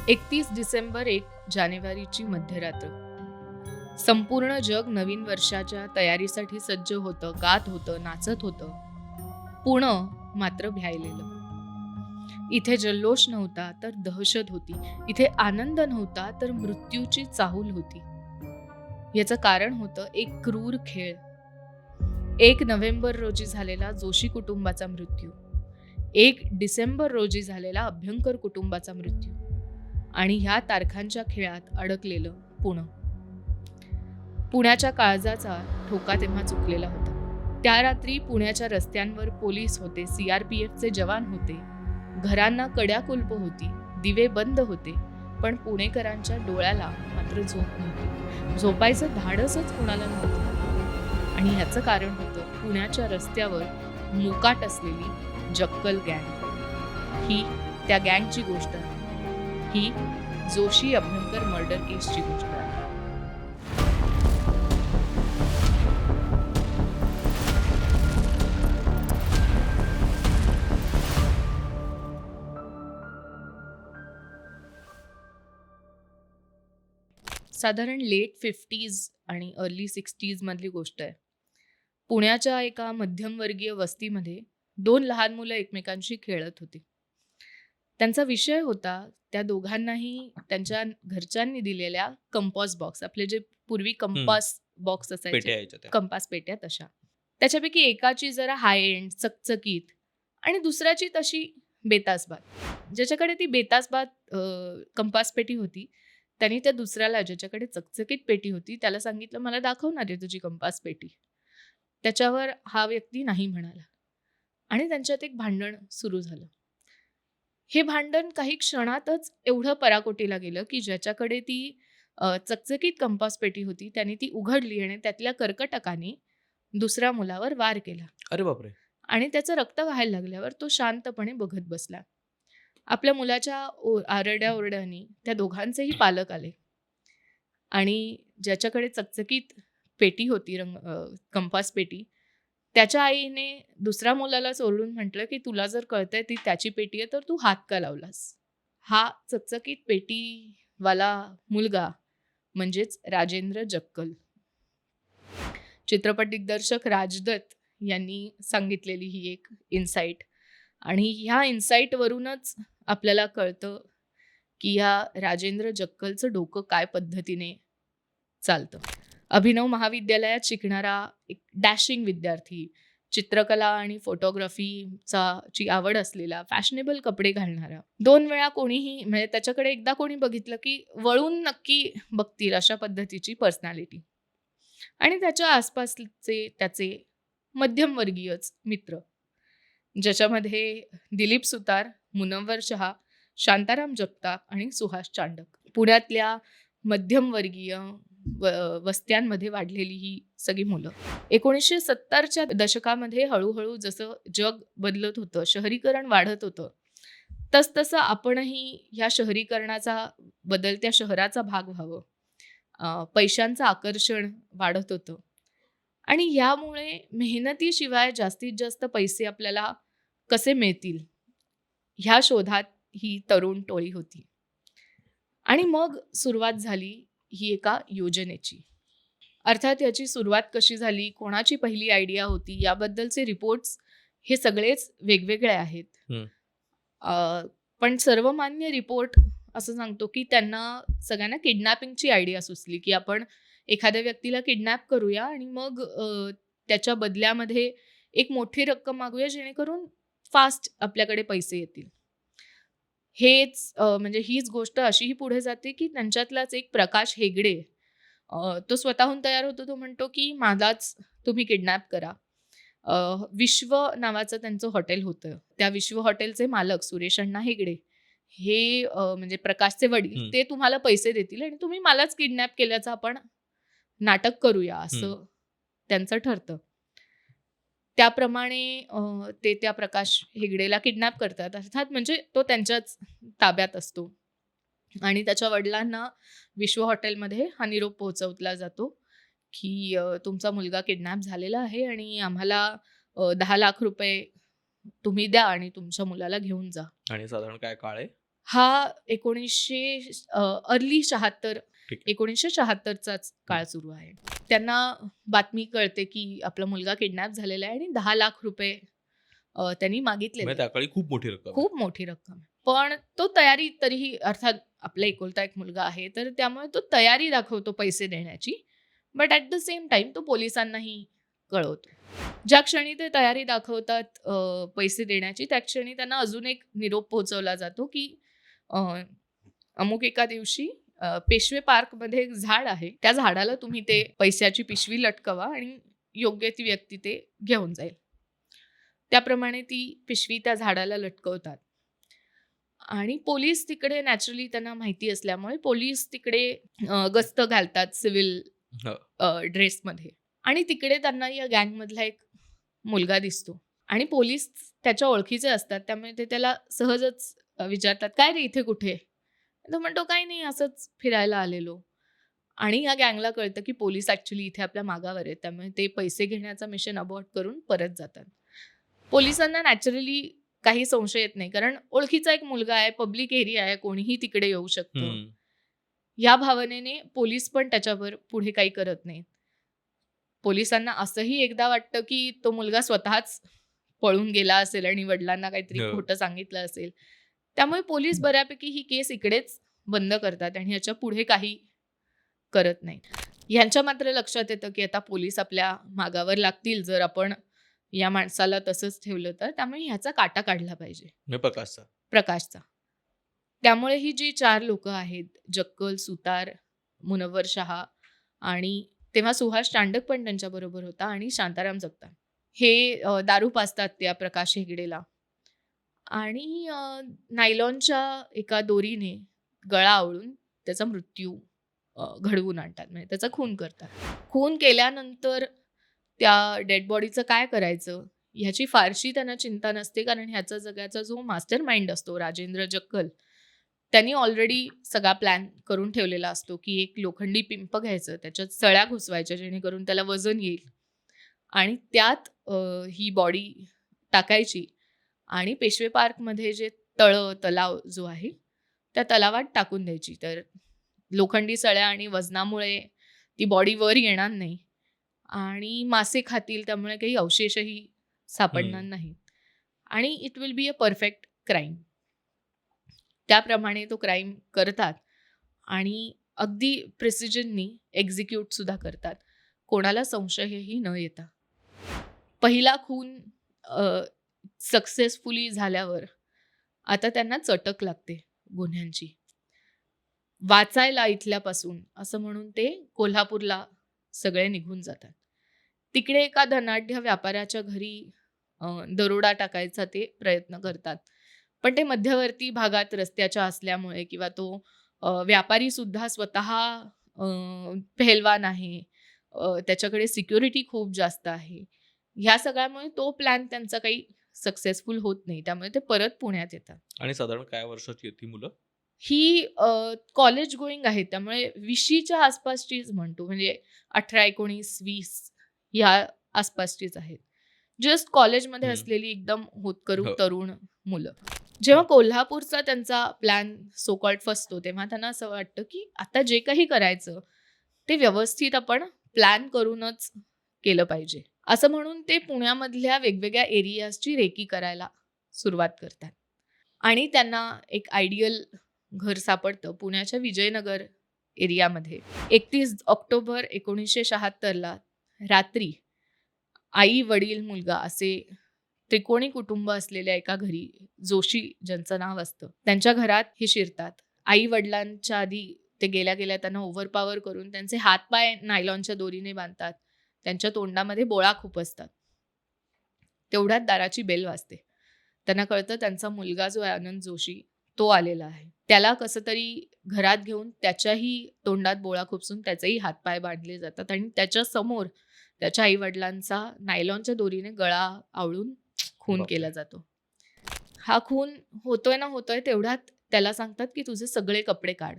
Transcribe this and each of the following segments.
31 डिसेंबर 1 जानेवारीची मध्यरात्र. संपूर्ण जग नवीन वर्षाच्या तयारीसाठी सज्ज होतं, गात होतं, नाचत होतं. पुणं मात्र भ्यायलेलं. इथे जल्लोष नव्हता तर दहशत होती. इथे आनंद नव्हता तर मृत्यूची चाहूल होती. याचं कारण होतं एक क्रूर खेळ. 1 नोव्हेंबर रोजी झालेला जोशी कुटुंबाचा मृत्यू, 1 डिसेंबर रोजी झालेला अभ्यंकर कुटुंबाचा मृत्यू आणि ह्या तारखांच्या खेळात अडकलेलं पुणं. पुण्याच्या काळजाचा ठोका तेव्हा चुकलेला होता. त्या रात्री पुण्याच्या रस्त्यांवर पोलीस होते, CRPFचे जवान होते, घरांना कड्या कुलप होती, दिवे बंद होते, पण पुणेकरांच्या डोळ्याला मात्र झोप नव्हती. झोपायचं धाडसच कुणाला नव्हतं. आणि ह्याचं कारण होतं पुण्याच्या रस्त्यावर मोकाट असलेली जक्कल गँग. ही त्या गँगची गोष्ट आहे. ही जोशी अभ्यंकर मर्डर केसची गोष्ट आहे. साधारण लेट 50s आणि अर्ली 60s मधली गोष्ट आहे. पुण्याच्या एका मध्यमवर्गीय वस्तीमध्ये 2 लहान मुलं एकमेकांशी खेळत होती. त्यांचा विषय होता त्या दोघांनाही त्यांच्या घरच्यांनी दिलेल्या कंपास बॉक्स, आपले जे पूर्वी कंपास बॉक्स असायचे, कंपास पेट्या तशा. त्याच्यापैकी एकाची जरा हाय एंड चकचकीत आणि दुसऱ्याची तशी बेतासबाद. ज्याच्याकडे ती बेतासबाद कंपास पेटी होती त्यांनी त्या दुसऱ्याला, ज्याच्याकडे चकचकीत पेटी होती, त्याला सांगितलं, मला दाखवणार आहे तुझी कंपास पेटी. त्याच्यावर हा व्यक्ती नाही म्हणाला आणि त्यांच्यात एक भांडण सुरू झालं. हे भांडण काही क्षणातच एवढं पराकोटीला गेलं की ज्याच्याकडे ती चकचकीत कंपास पेटी होती त्यांनी ती उघडली आणि त्यातल्या कर्कटकाने दुसऱ्या मुलावर वार केला. अरे बापरे. आणि त्याचं रक्त व्हायला लागल्यावर तो शांतपणे बघत बसला. आपल्या मुलाच्या आरड्याओरड्यानी त्या दोघांचेही पालक आले आणि ज्याच्याकडे चकचकीत पेटी होती, कंपास पेटी, त्याच्या आईने दुसऱ्या मुलाला ओरडून म्हटलं की तुला जर कळतंय ती त्याची पेटी आहे तर तू हात का लावलास. हा चकचकीत पेटीवाला मुलगा म्हणजेच राजेंद्र जक्कल. चित्रपट दिग्दर्शक राजदत्त यांनी सांगितलेली ही एक इन्साईट. आणि ह्या इन्साईटवरूनच आपल्याला कळतं की ह्या राजेंद्र जक्कलचं डोकं काय पद्धतीने चालतं. अभिनव महाविद्यालयात शिकणारा एक डॅशिंग विद्यार्थी, चित्रकला आणि फोटोग्राफीची आवड असलेला, फॅशनेबल कपडे घालणारा, 2 वेळा कोणीही, म्हणजे त्याच्याकडे एकदा कोणी बघितलं की वळून नक्की बघतील अशा पद्धतीची पर्सनॅलिटी. आणि त्याच्या आसपासचे त्याचे मध्यमवर्गीयच मित्र, ज्याच्यामध्ये दिलीप सुतार, मुनव्वर शहा, शांताराम जगताप आणि सुहास चांडक. पुण्यातल्या मध्यमवर्गीय वस्त्यांमध्ये वाढलेली ही सगळी मुलं. 1970च्या दशकामध्ये हळूहळू जसं जग बदलत होतं, शहरीकरण वाढत होतं, तसतसं आपणही ह्या शहरीकरणाचा, बदलत्या शहराचा भाग व्हावं. पैशांचं आकर्षण वाढत होतं आणि यामुळे मेहनतीशिवाय जास्तीत जास्त पैसे आपल्याला कसे मिळतील ह्या शोधात ही तरुण टोळी होती. आणि मग सुरुवात झाली ही एका योजनेची. अर्थात याची सुरुवात कशी झाली, कोणाची पहिली आयडिया होती, याबद्दलचे रिपोर्ट्स हे सगळेच वेगवेगळे आहेत. पण सर्वमान्य रिपोर्ट असं सांगतो की त्यांना सगळ्यांना किडनॅपिंगची आयडिया सुचली की आपण एखाद्या व्यक्तीला किडनॅप करूया आणि मग त्याच्या बदल्यामध्ये एक मोठी रक्कम मागूया जेणेकरून फास्ट आपल्याकडे पैसे येतील. हेच म्हणजे हीच गोष्ट अशीही पुढे जाते की त्यांच्यातलाच एक प्रकाश हेगडे, तो स्वतःहून तयार होतो. तो म्हणतो की मलाच तुम्ही किडनॅप करा. विश्व नावाचं त्यांचं हॉटेल होतं. त्या विश्व हॉटेलचे मालक सुरेश अण्णा हेगडे हे म्हणजे प्रकाशचे वडील, ते तुम्हाला पैसे देतील आणि तुम्ही मलाच किडनॅप केल्याचं आपण नाटक करूया असं त्यांचं ठरतं. त्याप्रमाणे ते त्या प्रकाश हेगडेला किडनॅप करतात. अर्थात म्हणजे तो त्यांच्याच ताब्यात असतो आणि त्याच्या वडिलांना विश्व हॉटेलमध्ये हा निरोप पोहोचवला जातो की तुमचा मुलगा किडनॅप झालेला आहे आणि आम्हाला 10 लाख रुपये तुम्ही द्या आणि तुमच्या मुलाला घेऊन जा. आणि साधारण काय काळ आहे? हा 1976 ठीक आहे. 1976चाच काळ सुरू आहे. त्यांना बातमी कळते की आपला मुलगा किडनॅप झालेला आहे आणि 10 लाख रुपये त्यांनी मागितलेले म्हणजे आहेत. त्या काळी खूप मोठी रक्कम आहे. खूप मोठी रक्कम आहे. पण तो तयारी तरीही अर्थात आपला एकुलता एक मुलगा आहे, तर त्यामुळे तो तयारी दाखवतो पैसे देण्याची. But at the same time तो पोलिसांनाही कळवतो. ज्या क्षणी ते तयारी दाखवतात पैसे देण्याची, त्या क्षणी त्यांना अजून एक निरोप पोहोचवला जातो, की अ, अमुक एका दिवशी पेशवे पार्कमध्ये एक झाड आहे. त्या झाडाला तुम्ही ते पैशाची पिशवी लटकवा आणि योग्य ती व्यक्ती ते घेऊन जाईल. त्याप्रमाणे ती पिशवी त्या झाडाला लटकवतात. आणि पोलीस तिकडे नॅचरली त्यांना माहिती असल्यामुळे पोलीस तिकडे गस्त घालतात सिव्हिल हो. ड्रेसमध्ये आणि तिकडे त्यांना या गँगमधला एक मुलगा दिसतो आणि पोलीस त्याच्या ओळखीचे असतात त्यामुळे ते त्याला सहजच विचारतात, "काय रे इथे कुठे?" तो म्हणतो, "काही नाही असंच फिरायला आलेलो." आणि या गँगला कळतं की पोलीस ॲक्चुअली इथे आपल्या मागावर आहेत त्यामुळे ते पैसे घेण्याचा मिशन अबॉर्ट करून परत जातात. पोलिसांना नॅचरली काही संशय येत नाही कारण ओळखीचा एक मुलगा आहे, पब्लिक एरिया आहे, कोणीही तिकडे येऊ शकतं. हं. या भावनेने पोलीस पण त्याच्यावर पुढे काही करत नाहीत. पोलिसांना असंही एकदा वाटतं, की तो मुलगा स्वतःच पळून गेला असेल आणि वडिलांना काहीतरी हो. खोटं सांगितलं असेल. त्यामुळे पोलीस बऱ्यापैकी ही केस इकडेच बंद करतात आणि ह्याच्या पुढे काही करत नाहीत. ह्यांच्या मात्र लक्षात येतं, की आता पोलीस आपल्या मागावर लागतील जर आपण या माणसाला तसंच ठेवलं तर. त्यामुळे ह्याचा काटा काढला पाहिजे म्हणजे प्रकाशचा. प्रकाशचा. त्यामुळे ही जी 4 लोकं आहेत, जक्कल, सुतार, मुनव्वर शहा आणि तेव्हा सुहास चांडक पण त्यांच्याबरोबर होता आणि शांताराम जगताप. हे दारू पाजतात त्या प्रकाश हेगडेला आणि नायलॉनच्या एका दोरीने गळा आवळून त्याचा मृत्यू घडवून आणतात. म्हणजे त्याचा खून करतात. खून केल्यानंतर त्या डेड बॉडीचं काय करायचं ह्याची फारशी त्यांना चिंता नसते कारण ह्याचा जगाचा जो मास्टर माइंड असतो राजेंद्र जक्कल त्यांनी ऑलरेडी सगळा प्लॅन करून ठेवलेला असतो की एक लोखंडी पिंप घ्यायचं त्याच्यात सळ्या घुसवायच्या जेणेकरून त्याला वजन येईल आणि त्यात ही बॉडी टाकायची आणि पेशवे पार्कमध्ये जे तलाव जो आहे त्या तलावात टाकून द्यायची. तर लोखंडी सळ्या आणि वजनामुळे ती बॉडी वर येणार नाही आणि मासे खातील त्यामुळे काही अवशेषही सापडणार हं. नाहीत आणि it will be a perfect crime. त्याप्रमाणे तो क्राईम करतात आणि अगदी प्रिसिजननी एक्झिक्यूट सुद्धा करतात. कोणाला संशयही न येता. पहिला खून सक्सेसफुली झाल्यावर आता त्यांना चटक लागते गुन्ह्यांची. वाचायला इथल्यापासून असं म्हणून ते कोल्हापूरला सगळे निघून जातात. तिकडे एका धनाढ्य व्यापाऱ्याच्या घरी दरोडा टाकायचा ते प्रयत्न करतात. पण ते मध्यवर्ती भागात रस्त्याच्या असल्यामुळे किंवा तो व्यापारी सुद्धा स्वतः पेहलवान आहे. त्याच्याकडे सिक्युरिटी खूप जास्त आहे. ह्या सगळ्यामुळे तो प्लॅन त्यांचा काही सक्सेसफुल होत नाही. त्यामुळे ते परत पुण्यात येतात. आणि साधारण काय वर्षाची आहेत ती मुलं? ही कॉलेज गोईंग आहे त्यामुळे 20च्या आसपासचीच म्हणतो म्हणजे 18, 19, 20 ह्या आसपासचीच आहेत. जस्ट कॉलेजमध्ये हं. असलेली एकदम होतकरू हो. तरुण मुलं. जेव्हा कोल्हापूरचा त्यांचा प्लॅन सो कॉल्ड फसतो, तेव्हा त्यांना असं वाटतं, की आता जे काही करायचं ते व्यवस्थित आपण प्लॅन करूनच केलं पाहिजे. असं म्हणून ते पुण्यामधल्या वेगवेगळ्या एरियाजची रेकी करायला सुरुवात करतात. आणि त्यांना एक आयडियल घर सापडतं पुण्याच्या विजयनगर एरियामध्ये. 31 ऑक्टोबर 1976ला रात्री आई, वडील, मुलगा असे त्रिकोणी कुटुंब असलेल्या एका घरी जोशी ज्यांचं नाव असतं, त्यांच्या घरात हे शिरतात. आई-वडिलांच्या आधी ते गेल्या-गेल्या त्यांना ओव्हरपॉवर करून त्यांचे हात-पाय नायलॉनच्या दोरीने बांधतात. त्यांच्या तोंडामध्ये बोळा खुपसतात. तेवढ्यात दाराची बेल वाजते. त्यांना कळतं त्यांचा मुलगा जो आहे आनंद जोशी, तो आलेला आहे. त्याला कसं तरी घरात घेऊन त्याच्याही तोंडात बोळा खुपसून त्याचेही हातपाय बांधले जातात आणि त्याच्यासमोर त्याच्या आई-वडिलांचा नायलॉनच्या दोरीने गळा आवळून खून बापरे! केला जातो. हा खून होतोय ना होतोय तेवढ्यात त्याला सांगतात, की तुझे सगळे कपडे काढ.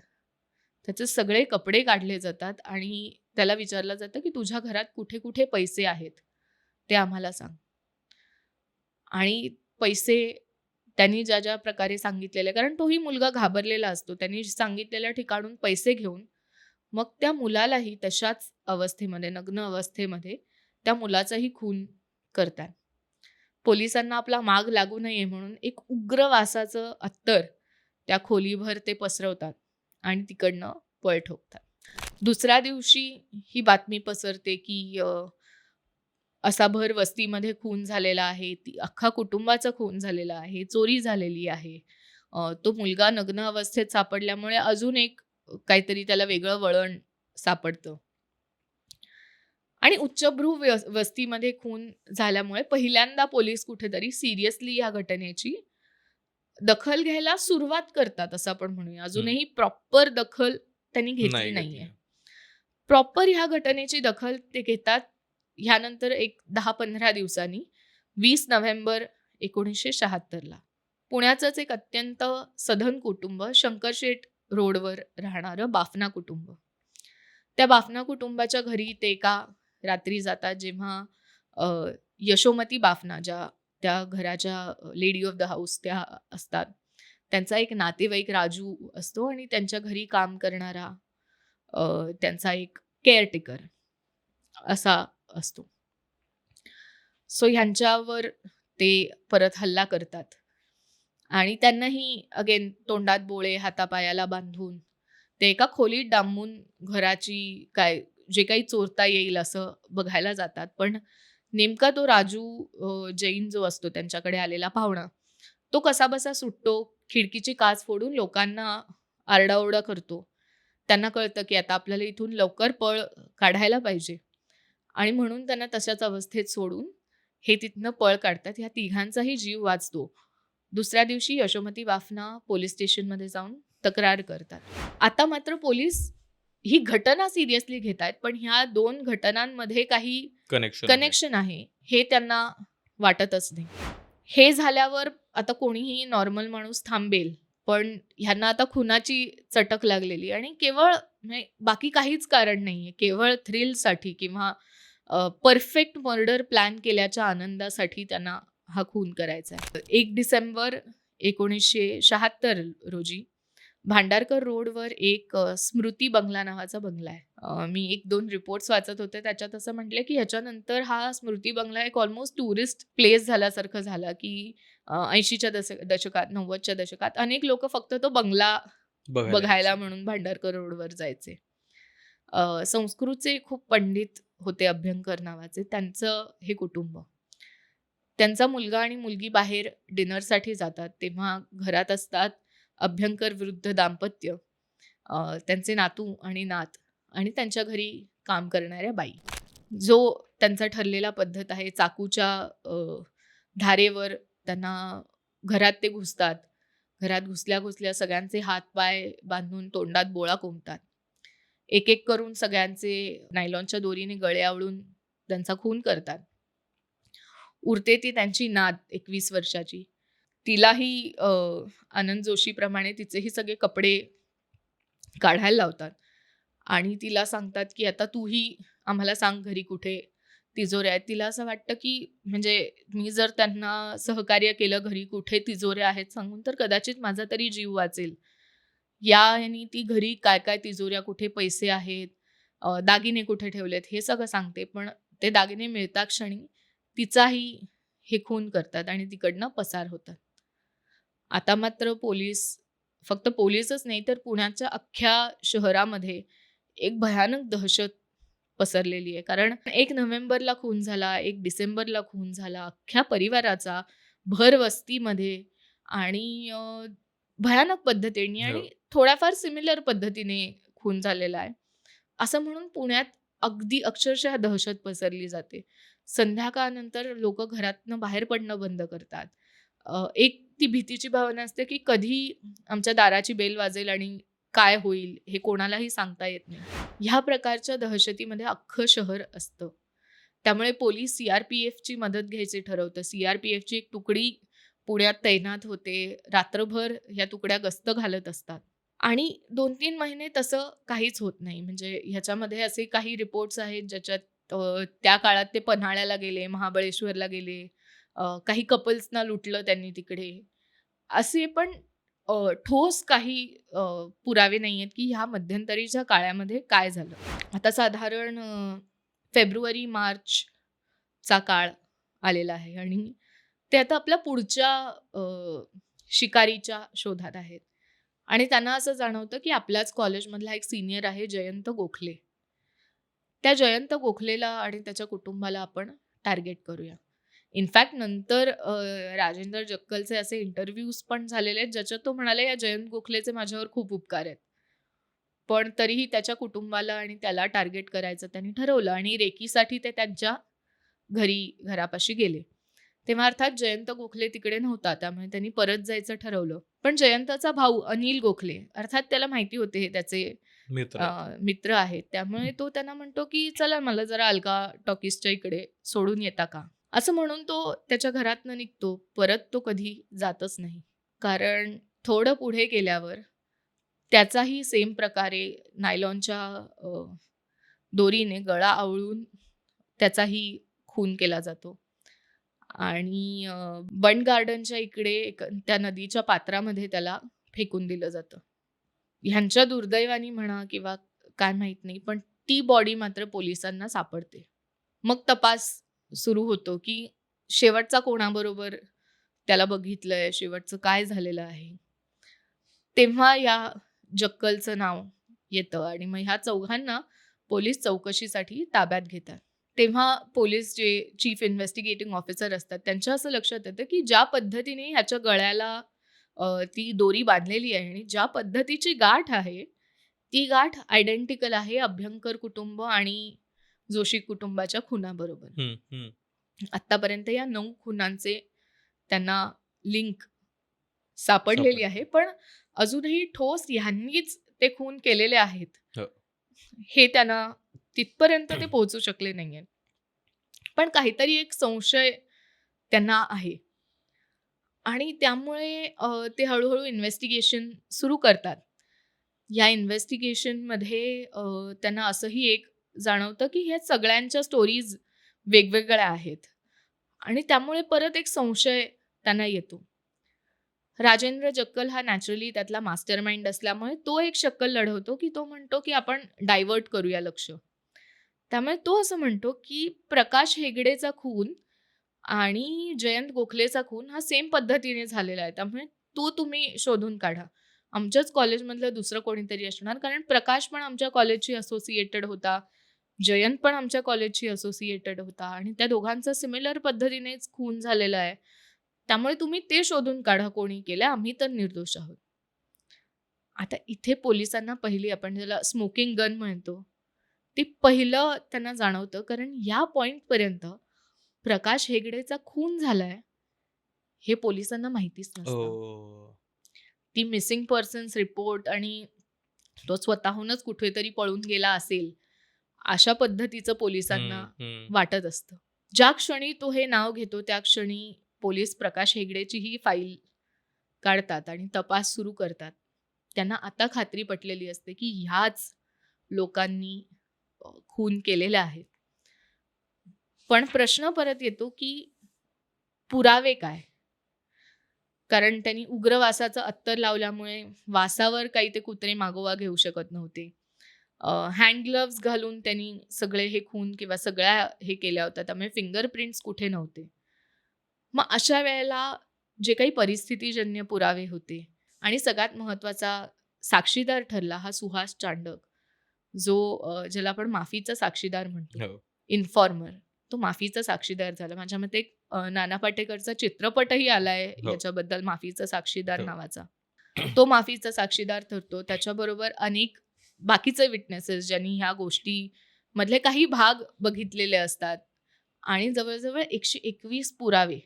त्याचे सगळे कपडे काढले जातात आणि त्याला विचारलं जातं, की तुझ्या घरात कुठे-कुठे पैसे आहेत, ते आम्हाला सांग. आणि पैसे त्यांनी ज्या ज्या प्रकारे सांगितलेलं आहे, कारण तोही मुलगा घाबरलेला असतो. त्यांनी सांगितलेल्या ठिकाणून पैसे घेऊन मग त्या मुलालाही तशाच अवस्थेमध्ये, नग्न अवस्थेमध्ये त्या मुलाचाही खून करतात. पोलिसांना आपला माग लागू नये म्हणून एक उग्र वासाचं अत्तर त्या खोलीभर ते पसरवतात आणि तिकडनं पळ ठोकतात. दुसऱ्या दिवशी ही बातमी पसरते की असा भर वस्तीमध्ये खून झालेला आहे, ती अख्खा कुटुंबाचा खून झालेला आहे, चोरी झालेली आहे. तो मुलगा नग्न अवस्थेत सापडल्यामुळे अजून एक काहीतरी त्याला वेगळं वळण सापडतं. आणि उच्चभ्रू वस्तीमध्ये खून झाल्यामुळे पहिल्यांदा पोलीस कुठेतरी सिरियसली या घटनेची दखल घ्यायला सुरुवात करतात, असं आपण म्हणूया. अजूनही प्रॉपर दखल त्यांनी घेतली नाही नाहीये. घेतली. प्रॉपर ह्या घटनेची दखल ते घेतात ह्यानंतर एक 10-15 दिवसांनी 20 नोव्हेंबर 1976ला. पुण्याचंच एक अत्यंत सधन कुटुंब, शंकरशेठ रोडवर राहणारं बाफना कुटुंब. त्या बाफना कुटुंबाच्या घरी ते एका रात्री जातात, जेव्हा अ, यशोमती बाफना ज्या त्या घराच्या लेडी ऑफ द हाऊस त्या असतात. त्यांचा एक नातेवाईक राजू असतो आणि त्यांच्या घरी काम करणारा त्यांचा एक केअरटेकर असा असतो. सो ह्यांच्यावर ते परत हल्ला करतात आणि त्यांनाही अगेन तोंडात बोळे, हातापायाला बांधून ते एका खोलीत डांबून घराची जे काही चोरता येईल असं बघायला जातात. पण नेमका तो राजू जैन जो असतो त्यांच्याकडे आलेला पाहुणा, तो कसाबसा सुटतो, खिडकीची काच फोडून लोकांना आरडाओरडा करतो. त्यांना कळतं की आता आपल्याला इथून लवकर पळ काढायला पाहिजे आणि म्हणून त्यांना तशाच अवस्थेत सोडून हे तिथनं पळ काढतात. ह्या तिघांचाही जीव वाचतो. दुसऱ्या दिवशी यशोमती बाफना पोलीस स्टेशनमध्ये जाऊन तक्रार करतात. आता मात्र पोलीस ही घटना सिरियसली घेतायत, पण ह्या 2 घटनांमध्ये काही कनेक्शन आहे हे त्यांना वाटतच नाही. हे झाल्यावर आता कोणीही नॉर्मल माणूस थांबेल, पण ह्यांना आता खुनाची चटक लागलेली आणि केवळ म्हणजे बाकी काहीच कारण नाहीये. केवळ थ्रिलसाठी किंवा परफेक्ट मर्डर प्लॅन केल्याच्या आनंदासाठी त्यांना हा खून करायचा आहे. 1 डिसेंबर 1976 रोजी भांडारकर रोडवर एक स्मृती बंगला नावाचा बंगला आहे. मी 1-2 रिपोर्ट्स वाचत होते. त्याच्यात असं म्हटलं की ह्याच्यानंतर हा स्मृती बंगला एक ऑलमोस्ट टुरिस्ट प्लेस झाल्यासारखं झाला, की 80च्या दशकात, 90च्या दशकात अनेक लोकं फक्त तो बंगला बघायला म्हणून भांडारकर रोडवर जायचे. संस्कृतचे खूप पंडित होते, अभ्यंकर नावाचे. त्यांचं हे कुटुंब. त्यांचा मुलगा आणि मुलगी बाहेर डिनरसाठी जातात. तेव्हा घरात असतात अभ्यंकर विरुद्ध दाम्पत्य, त्यांचे नातू आणि नात आणि त्यांच्या घरी काम करणाऱ्या बाई. जो त्यांचा ठरलेला पद्धत आहे, चाकूच्या धारेवर त्यांना घरात ते घुसतात. घरात घुसल्या सगळ्यांचे हात-पाय बांधून तोंडात बोळा कोंबतात. एक करून सगळ्यांचे नायलॉनच्या दोरीने गळे आवळून त्यांचा खून करतात. उरते ती त्यांची नात 21 वर्षाची. तिलाही आनंद जोशीप्रमाणे तिचेही सगळे कपडे काढायला लावतात आणि तिला सांगतात, की आता तूही आम्हाला सांग घरी कुठे तिजोऱ्या आहेत. तिला असं वाटतं, की म्हणजे मी जर त्यांना सहकार्य केलं घरी कुठे तिजोऱ्या आहेत सांगून, तर कदाचित माझा तरी जीव वाचेल. याने ती घरी काय-काय तिजोऱ्या, कुठे पैसे आहेत, दागिने कुठे ठेवलेत हे सगळं सांगते. पण ते दागिने मिळता क्षणी तिचाही हे खून करतात आणि तिकडनं पसार होतात. आता मात्र फक्त पोलीसच नाही तर पुण्याच्या अख्ख्या शहरामध्ये एक भयानक दहशत पसरलेली आहे. कारण 1 नोव्हेंबरला खून झाला, 1 डिसेंबरला खून झाला अख्ख्या परिवाराचा भर वस्तीमध्ये आणि भयानक पद्धतीने हो. आणि थोड्याफार सिमिलर पद्धतीने खून झालेला आहे. असं म्हणून पुण्यात अगदी अक्षरशः दहशत पसरली जाते. संध्याकाळनंतर लोकं घरातनं बाहेर पडणं बंद करतात. एक ती भीतीची भावना असते, की कधी आमच्या दाराची बेल वाजेल आणि काय होईल हे कोणालाही सांगता येत नाही. ह्या प्रकारच्या दहशतीमध्ये अख्खं शहर असतं. त्यामुळे पोलीस CRPFची मदत घ्यायची ठरवतं. CRPFची एक तुकडी पुण्यात तैनात होते. रात्रभर ह्या तुकड्या गस्त घालत असतात. आणि 2-3 महिने तसं काहीच होत नाही. म्हणजे ह्याच्यामध्ये असे काही रिपोर्ट्स आहेत ज्याच्यात त्या काळात ते पन्हाळ्याला गेले, महाबळेश्वरला गेले. काही कपल्सना लुटलं त्यांनी तिकडे. असे पण ठोस काही पुरावे नाही आहेत की ह्या मध्यंतरीच्या काळामध्ये काय झालं. आता साधारण फेब्रुवारी मार्चचा काळ आलेला आहे आणि ते आता आपल्या पुढच्या शिकारीच्या शोधात आहेत आणि त्यांना असं जाणवतं की आपल्याच कॉलेजमधला एक सिनियर आहे जयंत गोखले. त्या जयंत गोखलेला आणि त्याच्या कुटुंबाला आपण टार्गेट करूया. इनफॅक्ट नंतर राजेंद्र जक्कलचे असे इंटरव्ह्यूज पण झालेले आहेत, ज्याच्यात तो म्हणाला, "या जयंत गोखलेचे माझ्यावर खूप उपकार आहेत." पण तरीही त्याच्या कुटुंबाला आणि त्याला टार्गेट करायचं त्यांनी ठरवलं आणि रेकीसाठी ते त्यांच्या घरापाशी गेले. तेव्हा अर्थात जयंत गोखले तिकडे नव्हता, त्यामुळे त्यांनी परत जायचं ठरवलं. पण जयंतचा भाऊ अनिल गोखले, अर्थात त्याला माहिती होते हे त्याचे मित्र आहेत. मित्र आहेत. त्यामुळे तो त्यांना म्हणतो, की "चला मला जरा अलका टॉकीजच्या इकडे सोडून येता का?" असं म्हणून तो त्याच्या घरातनं निघतो. परत तो कधी जातच नाही. कारण थोडं पुढे गेल्यावर त्याचाही सेम प्रकारे नायलॉनच्या दोरीने गळा आवळून त्याचाही खून केला जातो. आणि बंड गार्डनच्या इकडे त्या नदीच्या पात्रामध्ये त्याला फेकून दिलं जातं. ह्यांच्या दुर्दैवाने म्हणा किंवा काय माहीत नाही, पण ती बॉडी मात्र पोलिसांना सापडते. मग तपास सुरू होतो, की शेवटचा कोणाबरोबर त्याला बघितलंय, शेवटचं काय झालेलं आहे. तेव्हा या जक्कलचं नाव येतं आणि मग ह्या चौघांना पोलीस चौकशीसाठी ताब्यात घेतात. तेव्हा पोलीस जे चीफ इन्व्हेस्टिगेटिंग ऑफिसर असतात, त्यांच्या असं लक्षात येतं, की ज्या पद्धतीने ह्याच्या गळ्याला ती दोरी बांधलेली आहे आणि ज्या पद्धतीची गाठ आहे, ती गाठ आयडेंटिकल आहे अभ्यंकर कुटुंब आणि जोशी कुटुंबाच्या खुनाबरोबर. हं, हं. आत्तापर्यंत या 9 खुनांचे त्यांना लिंक सापडलेली आहे. पण अजूनही ठोस ह्यांनीच ते खून केलेले आहेत, हो. हे त्यांना तिथपर्यंत ते पोहोचू शकले नाहीयेत. पण काहीतरी एक संशय त्यांना आहे आणि त्यामुळे ते हळू-हळू इन्व्हेस्टिगेशन सुरू करतात. या इन्व्हेस्टिगेशनमध्ये त्यांना असंही एक जाणवतं, की ह्या सगळ्यांच्या स्टोरीज वेगवेगळ्या आहेत आणि त्यामुळे परत एक संशय त्यांना येतो. राजेंद्र जक्कल हा नॅचरली त्यातला मास्टर माइंड असल्यामुळे तो एक शक्कल लढवतो, की तो म्हणतो, की आपण डायव्हर्ट करूया लक्ष. त्यामुळे तो असं म्हणतो, की प्रकाश हेगडेचा खून आणि जयंत गोखलेचा खून हा सेम पद्धतीने झालेला आहे. त्यामुळे तो तुम्ही शोधून काढा. आमच्याच कॉलेजमधलं दुसरं कोणीतरी असणार कारण प्रकाश पण आमच्या कॉलेजशी असोसिएटेड होता. जयंत पण आमच्या कॉलेजशी असोसिएटेड होता आणि त्या दोघांचा सिमिलर पद्धतीनेच खून झालेला आहे. त्यामुळे तुम्ही ते शोधून काढा कोणी केलं. आम्ही तर निर्दोष आहोत. आता इथे पोलिसांना पहिली आपण ज्याला स्मोकिंग गन म्हणतो, ते पहिलं त्यांना जाणवतं कारण या पॉइंटपर्यंत प्रकाश हेगडेचा खून झालाय, हे पोलिसांना माहितीच नसतं. ओह! ती मिसिंग पर्सन्स रिपोर्ट आणि तो स्वतःहूनच कुठेतरी पळून गेला असेल, अशा पद्धतीचं पोलिसांना हं, हं. वाटत असतं. ज्या क्षणी तो हे नाव घेतो, त्या क्षणी पोलीस प्रकाश हेगडेची ही फाईल काढतात आणि तपास सुरू करतात. त्यांना आता खात्री पटलेली असते, की ह्याच लोकांनी खून केलेले आहेत. पण प्रश्न परत येतो, की पुरावे काय? कारण त्यांनी उग्रवासाचं अत्तर लावल्यामुळे वासावर काही ते कुत्रे मागोवा घेऊ शकत नव्हते. हँड ग्लोव्हज घालून त्यांनी सगळे हे खून किंवा सगळ्या हे केल्या होत्या. त्यामुळे फिंगरप्रिंट्स कुठे नव्हते. मग अशा वेळेला जे काही परिस्थितीजन्य पुरावे होते आणि सगळ्यात महत्त्वाचा साक्षीदार ठरला हा सुहास चांडक, जो ज्याला आपण माफीचा साक्षीदार म्हणतो. हो. इन्फॉर्मर. तो माफीचा साक्षीदार झाला. माझ्या मते एक नाना पाटेकरचा चित्रपटही आलाय हो. याच्याबद्दल माफीचा साक्षीदार हो. नावाचा. तो माफीचा साक्षीदार ठरतो. त्याच्याबरोबर अनेक बाकीचे विटनेसेस ज्यांनी ह्या गोष्टीमधले काही भाग बघितलेले असतात आणि जवळ-जवळ 121 पुरावे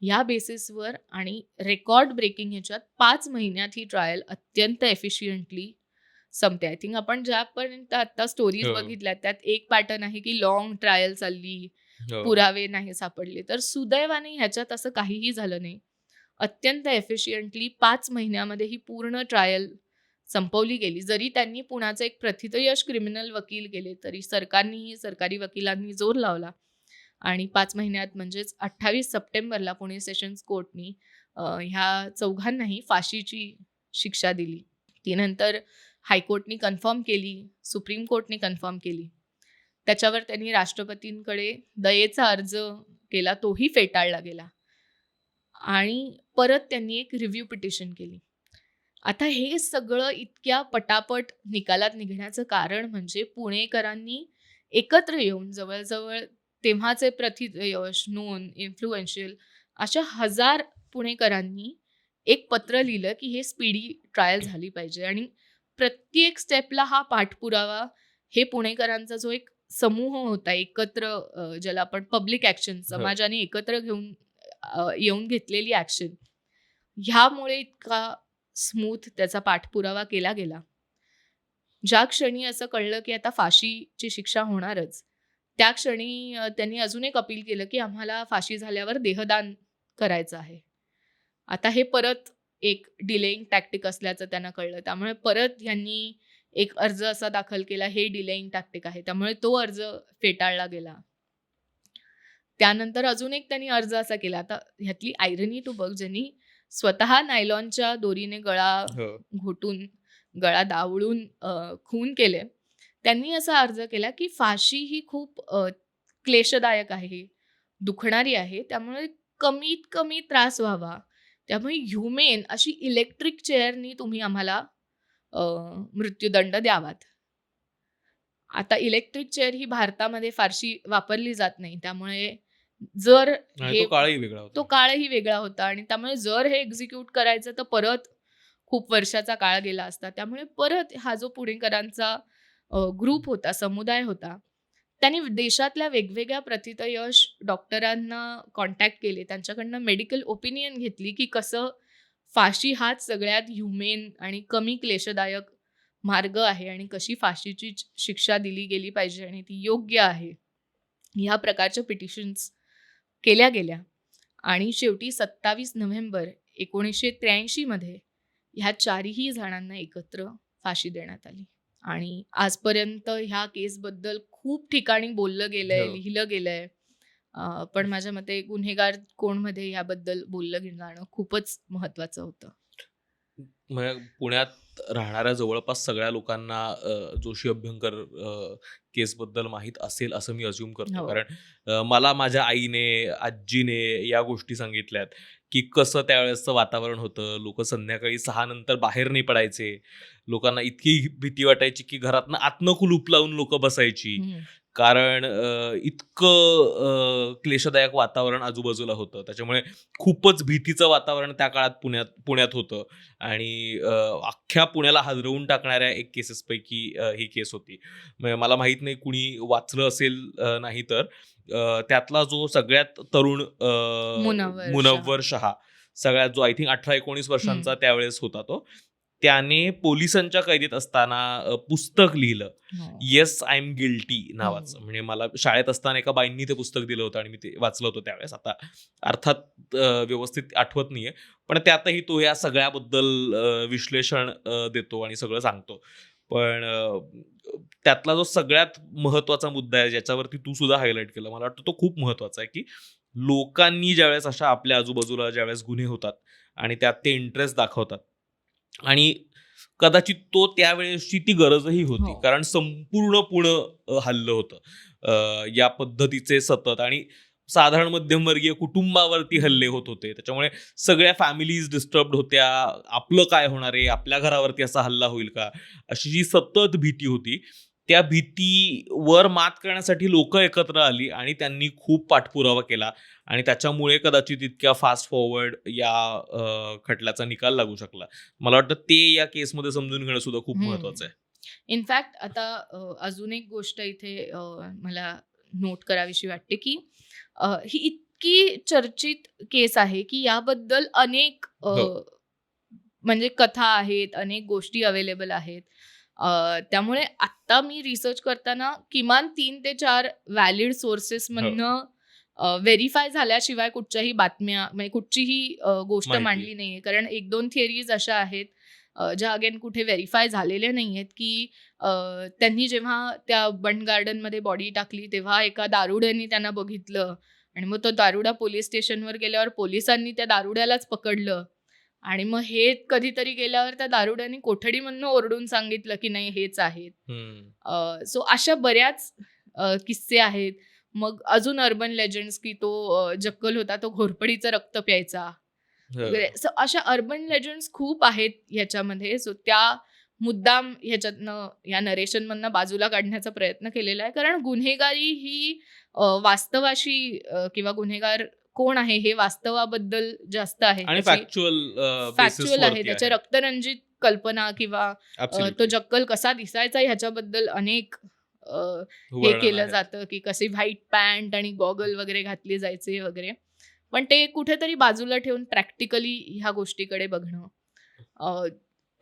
या बेसिसवर आणि रेकॉर्ड ब्रेकिंग ह्याच्यात 5 महिन्यात ही ट्रायल अत्यंत एफिशियंटली संपते. आय थिंक आपण ज्यापर्यंत आता स्टोरीज हो. बघितल्यात त्यात एक पॅटर्न आहे की लाँग ट्रायल चालली, हो. पुरावे नाही सापडले. तर सुदैवाने ह्याच्यात असं काहीही झालं नाही. अत्यंत एफिशियंटली 5 महिन्यामध्ये ही पूर्ण ट्रायल संपवली गेली. जरी त्यांनी पुण्याचे एक प्रथितयश क्रिमिनल वकील केले, तरी सरकारनेही सरकारी वकिलांनी जोर लावला आणि 5 महिन्यात म्हणजेच 28 सप्टेंबरला पुणे सेशन्स कोर्टनी ह्या चौघांनाही फाशीची शिक्षा दिली. ती नंतर हायकोर्टनी कन्फर्म केली, सुप्रीम कोर्टने कन्फर्म केली. त्याच्यावर त्यांनी राष्ट्रपतींकडे दयेचा अर्ज केला, तोही फेटाळला गेला आणि परत त्यांनी एक रिव्ह्यू पिटिशन केली. आता हे सगळं इतक्या पटापट निकालात निघण्याचं कारण म्हणजे पुणेकरांनी एकत्र येऊन जवळजवळ तेव्हाचे प्रथितयश, नोन, इन्फ्लुएन्शियल अशा 1000 पुणेकरांनी एक पत्र लिहिलं की हे स्पीडी ट्रायल झाली पाहिजे आणि प्रत्येक स्टेपला हा पाठपुरावा हे पुणेकरांचा जो एक समूह होता एकत्र, ज्याला आपण पब्लिक ॲक्शन, समाजाने एकत्र घेऊन येऊन घेतलेली ॲक्शन, ह्यामुळे इतका स्मूथ त्याचा पाठपुरावा केला गेला. ज्या क्षणी असं कळलं की आता फाशीची शिक्षा होणारच, त्या क्षणी त्यांनी अजून एक अपील केलं की आम्हाला फाशी झाल्यावर देहदान करायचं आहे. आता हे परत एक डिलेइंग टॅक्टिक असल्याचं त्यांना कळलं. त्यामुळे परत ह्यांनी एक अर्ज असा दाखल केला, हे डिलेइंग टॅक्टिक आहे. त्यामुळे तो अर्ज फेटाळला गेला. त्यानंतर अजून एक त्यांनी अर्ज असा केला. आता ह्यातली आयरनी तू बघ, ज्यांनी स्वतः नायलॉनच्या दोरीने गळा हो. घोटून, गळा दावळून खून केले. त्यांनी असा अर्ज केला की फाशी ही खूप क्लेशदायक आहे, दुखणारी आहे. त्यामुळे कमीत कमी त्रास व्हावा. त्यामुळे ह्युमेन अशी इलेक्ट्रिक चेअरनी तुम्ही आम्हाला मृत्यूदंड द्यावात. आता इलेक्ट्रिक चेअर ही भारतामध्ये फारशी वापरली जात नाही. त्यामुळे जर आणि हे तो काळही वेगळा होता. तो काळही वेगळा होता आणि त्यामुळे जर हे एक्झिक्यूट करायचं तर परत खूप वर्षाचा काळ गेला असता. त्यामुळे परत हा जो पुणेकरांचा ग्रुप होता, समुदाय होता, त्यांनी देशातल्या वेगवेगळ्या प्रथितयश डॉक्टरांना कॉन्टॅक्ट केले. त्यांच्याकडनं मेडिकल ओपिनियन घेतली की कसं फाशी हाच सगळ्यात ह्युमेन आणि कमी क्लेशदायक मार्ग आहे आणि कशी फाशीची शिक्षा दिली गेली पाहिजे आणि ती योग्य आहे. ह्या प्रकारच्या पिटिशन्स केल्या गेल्या आणि शेवटी 27 नोव्हेंबर 1983 मध्ये ह्या चारही जणांना एकत्र फाशी देण्यात आली. आणि आजपर्यंत ह्या केसबद्दल खूप ठिकाणी बोललं गेलंय, हो. लिहिलं गेलंय. पण माझ्या मते गुन्हेगार कोणमध्ये याबद्दल बोललं जाणं खूपच महत्वाचं होतं. म्हणजे पुण्यात राहणाऱ्या जवळपास सगळ्या लोकांना जोशी अभ्यंकर केसबद्दल माहीत असेल असं मी अज्युम करतो. हो. कारण मला माझ्या आईने, आजीने या गोष्टी सांगितल्यात की कसं त्यावेळेसचं वातावरण होतं. लोक संध्याकाळी 6 नंतर बाहेर नाही पडायचे. लोकांना इतकी भीती वाटायची की घरातनं आतनं कुलूप लावून लोक बसायची. कारण इतकं क्लेशदायक वातावरण आजूबाजूला होतं. त्याच्यामुळे खूपच भीतीचं वातावरण त्या काळात पुण्यात होतं आणि अख्ख्या पुण्याला हादरवून टाकणाऱ्या एक केसेसपैकी ही केस होती. मला माहीत नाही कुणी वाचलं असेल नाही तर त्यातला जो सगळ्यात तरुण मुनव्वर शहा, सगळ्यात जो आय थिंक 18-19 वर्षांचा त्यावेळेस होता, तो त्याने पोलिसांच्या कैदेत असताना पुस्तक लिहिलं, येस आय एम गिल्टी नावाचं. म्हणजे मला शाळेत असताना एका बाईंनी ते पुस्तक दिलं होतं आणि मी ते वाचलं होतं त्यावेळेस. आता अर्थात व्यवस्थित आठवत नाहीये, पण त्यातही तो या सगळ्याबद्दल विश्लेषण देतो आणि सगळं सांगतो. पण त्यातला जो सगळ्यात महत्वाचा मुद्दा आहे ज्याच्यावरती तू सुद्धा हायलाईट केलं, मला वाटतं तो खूप महत्वाचा आहे की लोकांनी ज्यावेळेस अशा आपल्या आजूबाजूला ज्यावेळेस गुन्हे होतात आणि त्यात ते इंटरेस्ट दाखवतात आणि कदाचित तो त्यावेळेसची ती गरजही होती. कारण संपूर्ण पुणे हल्लं होतं या पद्धतीचे सतत आणि साधारण मध्यमवर्गीय कुटुंबावरती हल्ले होत होते. त्याच्यामुळे सगळ्या फॅमिलीज डिस्टर्ब्ड होत्या. आपलं काय होणार आहे, आपल्या घरावरती असा हल्ला होईल का, अशी जी सतत भीती होती, त्या भीतीवर मात करण्यासाठी लोक एकत्र आली आणि त्यांनी खूप पाठपुरावा केला आणि त्याच्यामुळे कदाचित इतक्या फास्ट फॉरवर्ड या खटल्याचा निकाल लागू शकला. मला वाटतं ते या केसमध्ये समजून घेणं सुद्धा खूप महत्वाचं आहे. इनफॅक्ट आता अजून एक गोष्ट इथे मला नोट करावीशी वाटते की ही इतकी चर्चित केस आहे की याबद्दल अनेक म्हणजे कथा आहेत, अनेक गोष्टी अवेलेबल आहेत. त्यामुळे आत्ता मी रिसर्च करताना किमान 3 ते 4 व्हॅलिड सोर्सेसमधनं व्हेरीफाय झाल्याशिवाय कुठच्याही बातम्या म्हणजे कुठचीही गोष्ट मांडली नाहीये. कारण 1-2 थिअरीज अशा आहेत ज्या अगेन कुठे व्हेरीफाय झालेल्या नाही आहेत की त्यांनी जेव्हा त्या बंड गार्डनमध्ये बॉडी टाकली तेव्हा एका दारुड्याने त्यांना बघितलं आणि मग तो दारुडा पोलीस स्टेशनवर गेल्यावर पोलिसांनी त्या दारुड्यालाच पकडलं आणि मग हे कधीतरी गेल्यावर त्या दारुड्याने कोठडीमधनं ओरडून सांगितलं की नाही हेच आहेत. सो अशा बऱ्याच किस्से आहेत. मग अजून अर्बन लेजंड्स की तो जक्कल होता तो घोरपडीचं रक्त प्यायचा वगैरे. सो अशा अर्बन लेजंड्स खूप आहेत ह्याच्यामध्ये. सो त्या मुद्दाम ह्याच्यातनं या नरेशनमधनं बाजूला काढण्याचा प्रयत्न केलेला आहे. कारण गुन्हेगारी ही वास्तवाशी किंवा गुन्हेगार कोण आहे हे वास्तवाबद्दल जास्त आहे. आणि फॅक्च्युअल आहे. त्याच्या रक्तरंजित कल्पना किंवा तो जक्कल कसा दिसायचा ह्याच्याबद्दल अनेक हे केलं जातं की कशी व्हाईट पॅन्ट आणि गॉगल वगैरे घातली जायचे वगैरे. पण ते कुठेतरी बाजूला ठेवून प्रॅक्टिकली ह्या गोष्टीकडे बघणं.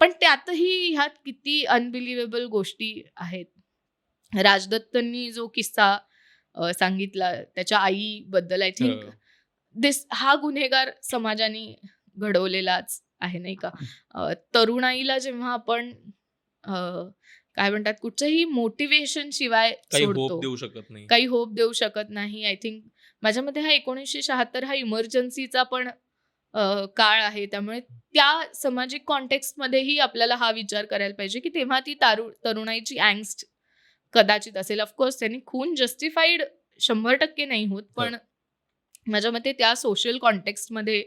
पण त्यातही ह्यात किती अनबिलिव्हेबल गोष्टी आहेत. राजदत्तनी जो किस्सा सांगितला त्याच्या आईबद्दल, आय थिंक हा गुन्हेगार समाजाने घडवलेलाच आहे नाही का. तरुणाईला जेव्हा आपण काय म्हणतात कुठच्याही मोटिवेशन शिवाय काही होप सोडतो, देऊ शकत नाही. काही होप देऊ शकत नाही. आय थिंक माझ्या मते हा 1976 हा इमर्जन्सीचा पण काळ आहे. त्यामुळे त्या सामाजिक कॉन्टेक्स्टमध्येही आपल्याला हा विचार करायला पाहिजे की तेव्हा ती तरुणाईची अँगस्ट कदाचित असेल. ऑफकोर्स त्यांनी खून जस्टिफाईड 100% नाही होत, पण माझ्या मते त्या सोशल कॉन्टेक्स्टमध्ये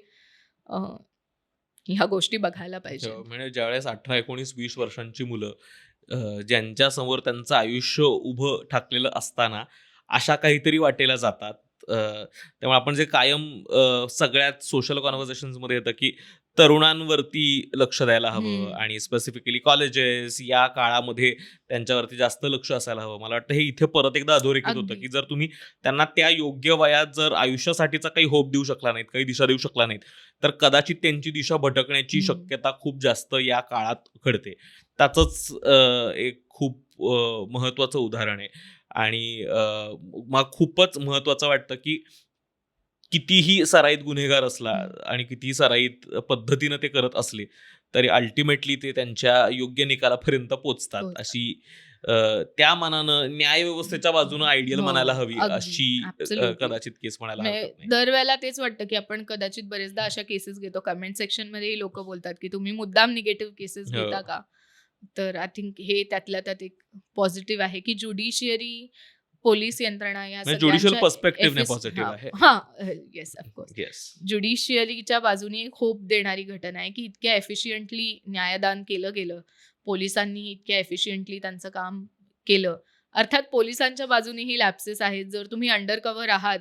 ह्या गोष्टी बघायला पाहिजे. म्हणजे ज्यावेळेस 18, 19, 20 वर्षांची मुलं ज्यांच्या समोर त्यांचं आयुष्य उभं ठाकलेलं असताना अशा काहीतरी वाटेला जातात. त्यामुळे आपण जे कायम सगळ्यात सोशल कॉन्व्हर्सेशन्समध्ये येतं की तरुणांवरती लक्ष द्यायला हवं आणि स्पेसिफिकली कॉलेजेस या काळामध्ये त्यांच्यावरती जास्त लक्ष असायला हवं. मला वाटतं हे इथे परत एकदा अधोरेखित होतं की जर तुम्ही त्यांना त्या योग्य वयात जर आयुष्यासाठीचा काही होप देऊ शकला नाहीत, काही दिशा देऊ शकला नाहीत, तर कदाचित त्यांची दिशा भटकण्याची शक्यता खूप जास्त या काळात घडते. त्याचंच एक खूप महत्त्वाचं उदाहरण आहे. आणि मला खूपच महत्त्वाचं वाटतं की कितीही सराईत गुन्हेगार असला आणि कितीही सराईत पद्धतीनं ते करत असले तरी अल्टिमेटली ते त्यांच्या योग्य निकालापर्यंत पोचतात. अशी त्या मानानं न्याय व्यवस्थेच्या बाजूनं आयडियल म्हणायला हवी अशी कदाचित केस म्हणायला हरकत नाही. दरवेळेला तेच वाटतं की आपण कदाचित बरेचदा अशा केसेस घेतो. कमेंट सेक्शन मध्ये लोक बोलतात की तुम्ही मुद्दाम निगेटिव्ह केसेस घेता का. तर आय थिंक हे त्यातल्या त्यात एक पॉझिटिव्ह आहे की ज्युडिशियरी, पोलीस यंत्रणा या ज्युडिशियल पर्स्पेक्टिव्हने पॉझिटिव्ह आहे. Yes of course. ज्युडिशियरीच्या बाजूने एक होप देणारी घटना आहे की इतक्या एफिशियंटली न्यायदान केलं गेलं, पोलिसांनी इतक्या एफिशियंटली त्यांचं काम केलं. अर्थात पोलिसांच्या बाजूनेही लॅप्सेस आहेत. जर तुम्ही अंडर कव्हर आहात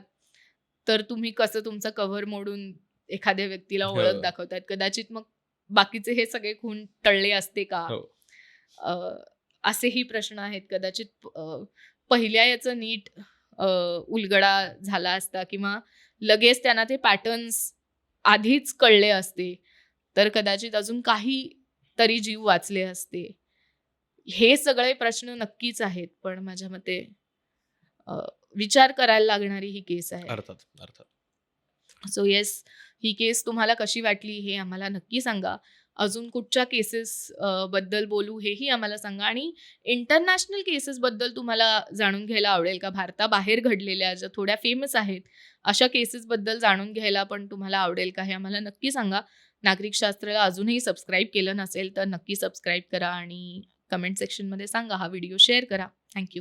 तर तुम्ही कसं तुमचं कव्हर मोडून एखाद्या व्यक्तीला ओळख दाखवतायत. कदाचित मग बाकीचे हे सगळे खून टळले असते का, असेही प्रश्न आहेत. कदाचित पहिल्या याचं नीट उलगडा झाला असता किंवा लगेच त्यांना ते पॅटर्न्स आधीच कळले असते तर कदाचित अजून काही तरी जीव वाचले असते. हे सगळे प्रश्न नक्कीच आहेत, पण माझ्या मते विचार करायला लागणारी ही केस आहे. अर्थात. सो येस, ही केस तुम्हाला कशी वाटली हे आम्हाला नक्की सांगा. अजून कुठच्या केसेस बद्दल बोलू हेही आम्हाला सांगा. आणि इंटरनॅशनल केसेस बद्दल तुम्हाला जाणून घ्यायला आवडेल का? भारताबाहेर घडलेल्या ज्या थोड्या फेमस आहेत अशा केसेस बद्दल जाणून घ्यायला पण तुम्हाला आवडेल का हे आम्हाला नक्की सांगा. नागरिक शास्त्राला अजूनही सबस्क्राईब केलं नसेल तर नक्की सबस्क्राईब करा आणि कमेंट सेक्शनमध्ये सांगा. हा व्हिडिओ शेअर करा. थँक्यू.